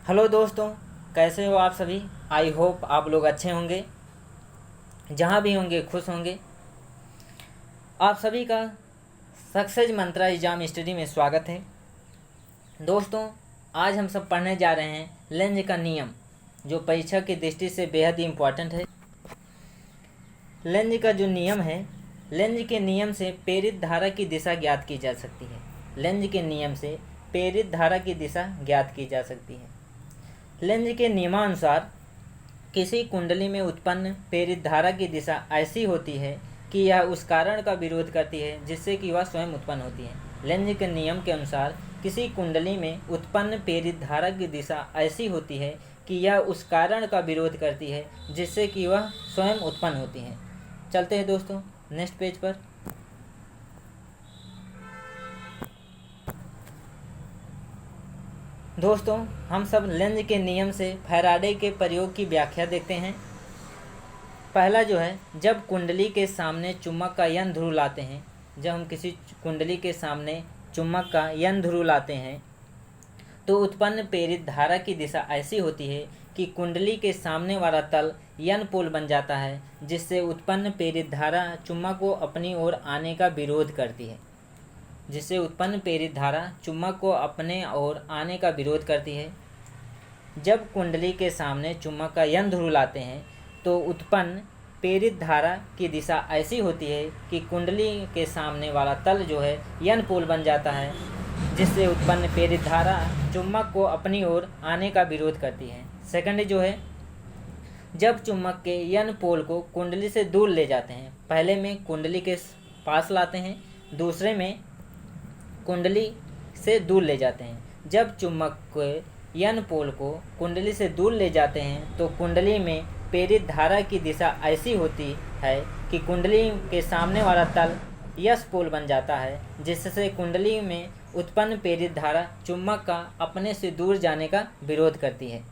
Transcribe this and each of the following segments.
Hello दोस्तों, कैसे हो आप सभी। आई होप आप लोग अच्छे होंगे, जहाँ भी होंगे खुश होंगे। आप सभी का सक्सेस मंत्रा एग्जाम स्टडी में स्वागत है। दोस्तों, आज हम सब पढ़ने जा रहे हैं लेंज का नियम, जो परीक्षा की दृष्टि से बेहद ही इम्पोर्टेंट है। लेंज का जो नियम है, लेंज के नियम से प्रेरित धारा की दिशा ज्ञात की जा सकती है। लेंज के नियम से प्रेरित धारा की दिशा ज्ञात की जा सकती है। लेंज के नियमानुसार किसी कुंडली में उत्पन्न प्रेरित धारा की दिशा ऐसी होती है कि यह उस कारण का विरोध करती है जिससे कि वह स्वयं उत्पन्न होती है। लेंज के नियम के अनुसार किसी कुंडली में उत्पन्न प्रेरित धारा की दिशा ऐसी होती है कि यह उस कारण का विरोध करती है जिससे कि वह स्वयं उत्पन्न होती है। चलते हैं दोस्तों नेक्स्ट पेज पर। दोस्तों, हम सब लेंज के नियम से फैराडे के प्रयोग की व्याख्या देखते हैं। पहला जो है, जब कुंडली के सामने चुम्बक का यन ध्रुव लाते हैं, जब हम किसी कुंडली के सामने चुम्बक का यन ध्रुव लाते हैं तो उत्पन्न प्रेरित धारा की दिशा ऐसी होती है कि कुंडली के सामने वाला तल यन पोल बन जाता है, जिससे उत्पन्न प्रेरित धारा चुम्बक को अपनी ओर आने का विरोध करती है। जिससे उत्पन्न प्रेरित धारा चुम्बक को अपने ओर आने का विरोध करती है। जब कुंडली के सामने चुम्बक का यन ध्रुव लाते हैं तो उत्पन्न प्रेरित धारा की दिशा ऐसी होती है कि कुंडली के सामने वाला तल जो है यन पोल बन जाता है, जिससे उत्पन्न प्रेरित धारा चुम्बक को अपनी ओर आने का विरोध करती है। सेकंड जो है, जब चुम्बक के यन पोल को कुंडली से दूर ले जाते हैं, पहले में कुंडली के पास लाते हैं, दूसरे में कुंडली से दूर ले जाते हैं। जब चुम्बक के यन पोल को कुंडली से दूर ले जाते हैं तो कुंडली में प्रेरित धारा की दिशा ऐसी होती है कि कुंडली के सामने वाला तल यस पोल बन जाता है, जिससे कुंडली में उत्पन्न प्रेरित धारा चुम्बक का अपने से दूर जाने का विरोध करती है।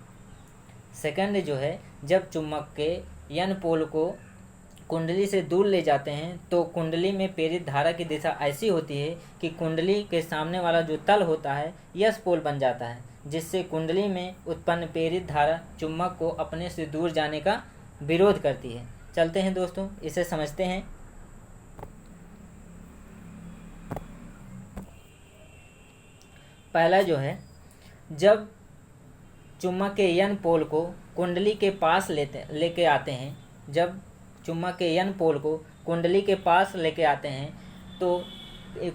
सेकंड जो है, जब चुम्बक के यन पोल को कुंडली से दूर ले जाते हैं तो कुंडली में प्रेरित धारा की दिशा ऐसी होती है कि कुंडली के सामने वाला जो तल होता है यस पोल बन जाता है, जिससे कुंडली में उत्पन्न प्रेरित धारा चुम्बक को अपने से दूर जाने का विरोध करती है। चलते हैं दोस्तों, इसे समझते हैं। पहला जो है, जब चुम्बक के यन पोल को कुंडली के पास लेके आते हैं, जब चुम्बक के यन पोल को कुंडली के पास लेके आते हैं तो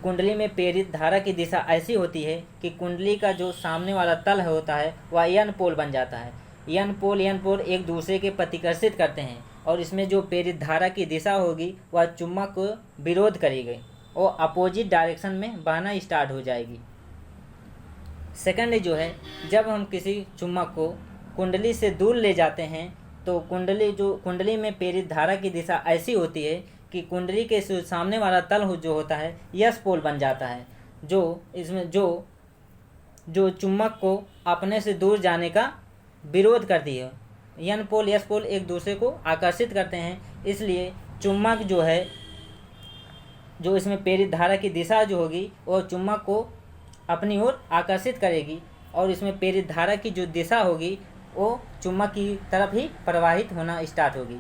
कुंडली में प्रेरित धारा की दिशा ऐसी होती है कि कुंडली का जो सामने वाला तल होता है वह यन पोल बन जाता है। यन पोल एक दूसरे के प्रतिकर्षित करते हैं और इसमें जो प्रेरित धारा की दिशा होगी वह चुम्बक को विरोध करेगी और अपोजिट डायरेक्शन में बहना स्टार्ट हो जाएगी। सेकंड जो है, जब हम किसी चुम्बक को कुंडली से दूर ले जाते हैं तो कुंडली में प्रेरित धारा की दिशा ऐसी होती है कि कुंडली के सामने वाला तल जो होता है यस पोल बन जाता है, जो इसमें जो चुम्बक को अपने से दूर जाने का विरोध करती है। यन पोल यस पोल एक दूसरे को आकर्षित करते हैं, इसलिए चुम्बक जो है, जो इसमें प्रेरित धारा की दिशा जो होगी वो चुम्बक को अपनी ओर आकर्षित करेगी और इसमें प्रेरित धारा की जो दिशा होगी वो चुम्बक की तरफ ही प्रवाहित होना स्टार्ट होगी।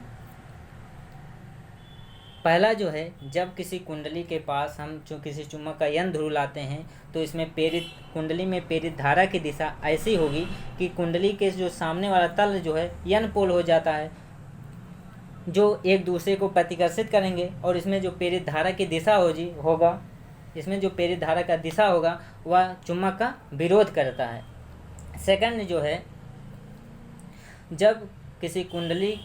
पहला जो है, जब किसी कुंडली के पास हम किसी चुम्बक का यन ध्रुव लाते हैं तो इसमें कुंडली में प्रेरित धारा की दिशा ऐसी होगी कि कुंडली के जो सामने वाला तल जो है यन पोल हो जाता है, जो एक दूसरे को प्रतिकर्षित करेंगे और इसमें जो प्रेरित धारा की दिशा होगा इसमें जो प्रेरित धारा का दिशा होगा वह चुम्बक का विरोध करता है। सेकंड जो है, जब किसी कुंडली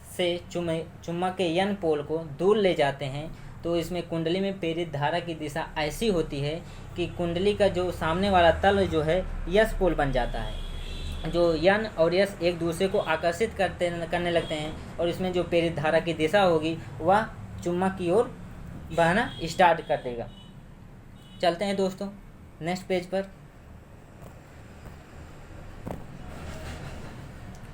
से चुम्बक के यन पोल को दूर ले जाते हैं तो इसमें कुंडली में प्रेरित धारा की दिशा ऐसी होती है कि कुंडली का जो सामने वाला तल जो है यस पोल बन जाता है, जो यन और यस एक दूसरे को आकर्षित करने लगते हैं और इसमें जो प्रेरित धारा की दिशा होगी वह चुम्बक की ओर बहना स्टार्ट कर देगा। चलते हैं दोस्तों नेक्स्ट पेज पर।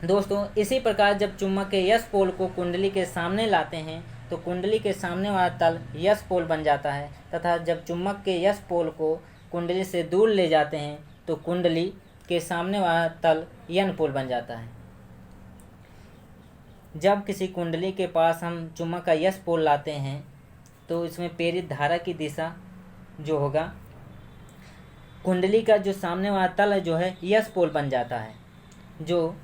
दोस्तों, इसी प्रकार जब चुम्बक के यस पोल को कुंडली के सामने लाते हैं तो कुंडली के सामने वाला तल यस पोल बन जाता है, तथा जब चुम्बक के यस पोल को कुंडली से दूर ले जाते हैं तो कुंडली के सामने वाला तल यन पोल बन जाता है। जब किसी कुंडली के पास हम चुम्बक का यस पोल लाते हैं तो इसमें प्रेरित धारा की दिशा जो होगा, कुंडली का जो सामने वाला तल जो है यस पोल बन जाता है, जो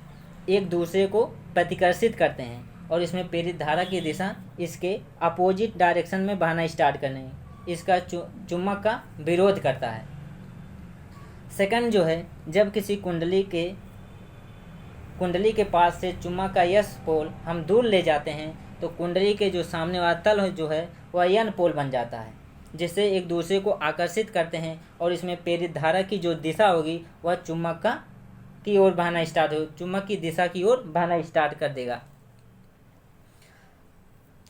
एक दूसरे को प्रतिकर्षित करते हैं और इसमें प्रेरित धारा की दिशा इसके अपोजिट डायरेक्शन में बहना स्टार्ट करने इसका चुम्बक का विरोध करता है। सेकंड जो है, जब किसी कुंडली के पास से चुम्बक का यस पोल हम दूर ले जाते हैं तो कुंडली के जो सामने वाला तल जो है वह यन पोल बन जाता है, जिससे एक दूसरे को आकर्षित करते हैं और इसमें प्रेरित धारा की जो दिशा होगी वह चुम्बक की ओर बहना स्टार्ट हो चुम्बक की दिशा की ओर बहना स्टार्ट कर देगा।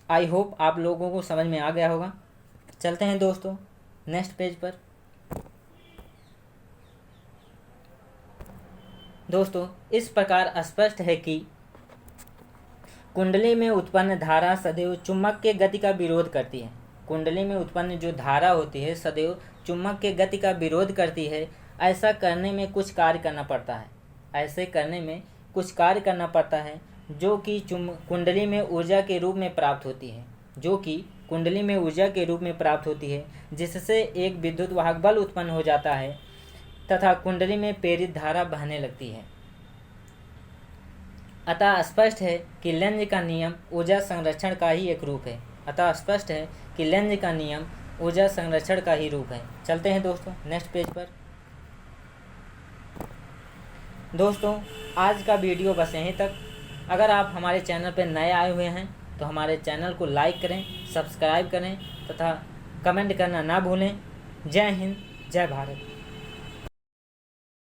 आई होप आप लोगों को समझ में आ गया होगा। चलते हैं दोस्तों नेक्स्ट पेज पर। दोस्तों, इस प्रकार स्पष्ट है कि कुंडली में उत्पन्न धारा सदैव चुम्बक के गति का विरोध करती है। कुंडली में उत्पन्न जो धारा होती है सदैव चुम्बक के गति का विरोध करती है। ऐसा करने में कुछ कार्य करना पड़ता है जो कि कुंडली में ऊर्जा के रूप में प्राप्त होती है, जिससे एक विद्युत वाहक बल उत्पन्न हो जाता है तथा कुंडली में प्रेरित धारा बहने लगती है। अतः स्पष्ट है कि लेंज का नियम ऊर्जा संरक्षण का ही एक रूप है। चलते हैं दोस्तों नेक्स्ट पेज पर। दोस्तों, आज का वीडियो बस यहीं तक। अगर आप हमारे चैनल पर नए आए हुए हैं तो हमारे चैनल को लाइक करें, सब्सक्राइब करें तथा कमेंट करना ना भूलें। जय हिंद, जय भारत।